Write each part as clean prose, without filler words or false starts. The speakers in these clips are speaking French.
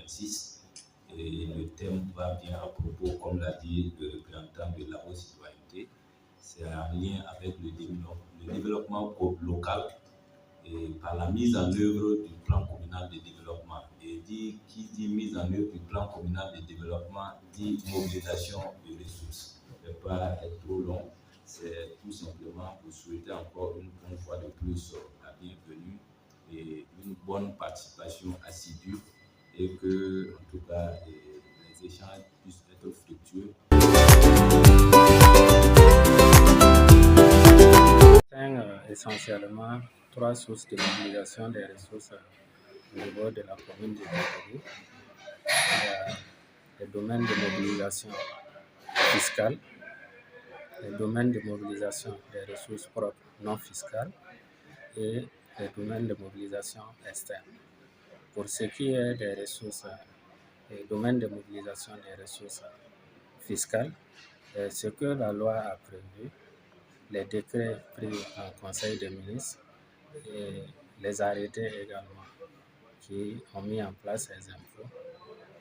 2026. Et le thème va bien à propos, comme l'a dit le représentant de la haute citoyenneté, c'est en lien avec le développement local et par la mise en œuvre du plan communal de développement. Et qui dit mise en œuvre du plan communal de développement dit mobilisation de ressources. Je ne vais pas être trop long, c'est tout simplement pour souhaiter encore une bonne fois de plus la bienvenue et une bonne participation assidue et que, en tout cas, les échanges puissent être fructueux. Essentiellement 3 sources de mobilisation des ressources au niveau de la commune de Djibouti. Il y a les domaines de mobilisation fiscale, les domaines de mobilisation des ressources propres non fiscales et les domaines de mobilisation externe. Pour ce qui est des ressources, les domaines de mobilisation des ressources fiscales, ce que la loi a prévu, les décrets pris en Conseil des ministres et les arrêtés également qui ont mis en place les impôts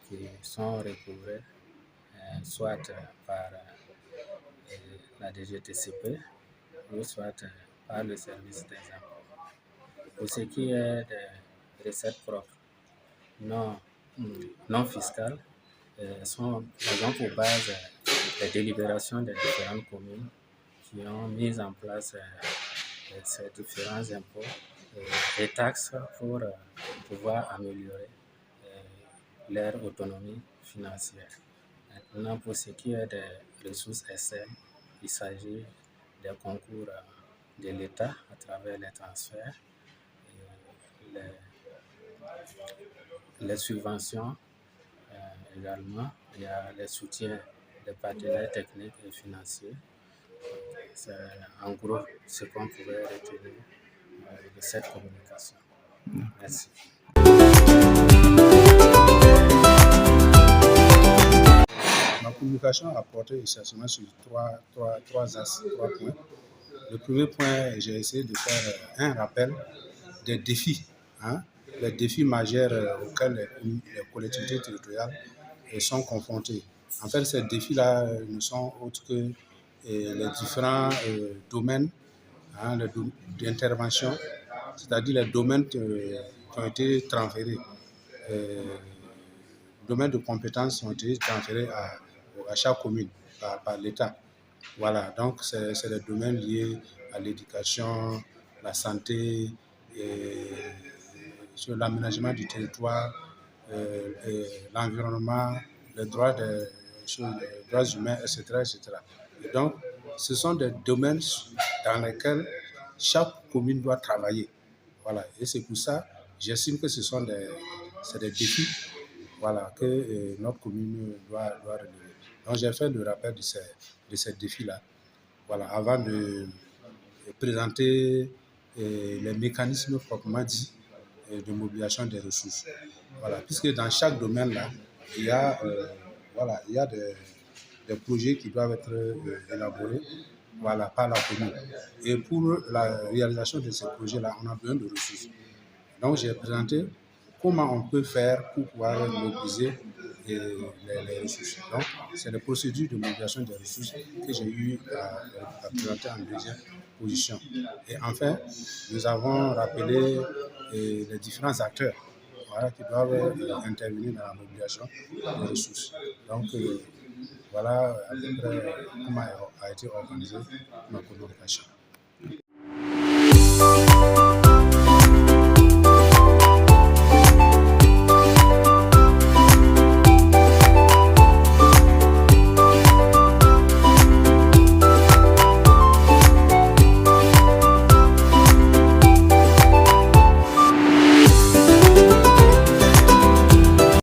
qui sont recouvrés soit par la DGTCP ou soit par le service des impôts. Pour ce qui est des recettes propres non fiscales, elles ont pour base les délibérations des différentes communes qui ont mis en place ces différents impôts et taxes pour pouvoir améliorer leur autonomie financière. Maintenant, pour ce qui est des ressources externes, il s'agit des concours de l'État à travers les transferts, les subventions également, il y a les soutiens des partenaires techniques et financiers. C'est en gros ce qu'on pouvait retenir de cette communication. Merci. Ma communication a porté essentiellement sur trois axes, 3 points. Le premier point, j'ai essayé de faire un rappel des défis, les défis majeurs auxquels les collectivités territoriales sont confrontées. En fait, ces défis-là ne sont autres que les différents domaines d'intervention, c'est-à-dire les domaines qui ont été transférés, domaines de compétences qui ont été transférés à chaque commune par l'État. Voilà, donc c'est les domaines liés à l'éducation, la santé, sur l'aménagement du territoire, l'environnement, les droits humains, etc., etc. Et donc, ce sont des domaines dans lesquels chaque commune doit travailler. Voilà, et c'est pour ça, j'estime que c'est des défis, voilà, que notre commune doit relever. Donc, j'ai fait le rappel de ces défis-là, voilà, avant de présenter les mécanismes proprement dits de mobilisation des ressources. Voilà, puisque dans chaque domaine-là, il y a des projets qui doivent être élaborés, voilà, par la commune. Et pour la réalisation de ces projets-là, on a besoin de ressources. Donc, j'ai présenté comment on peut faire pour pouvoir mobiliser les ressources. Donc, c'est la procédure de mobilisation des ressources que j'ai eu à présenter en deuxième position. Et enfin, nous avons rappelé les différents acteurs, voilà, qui doivent intervenir dans la mobilisation des ressources. Donc, voilà à peu près comment a été organisée ma communication.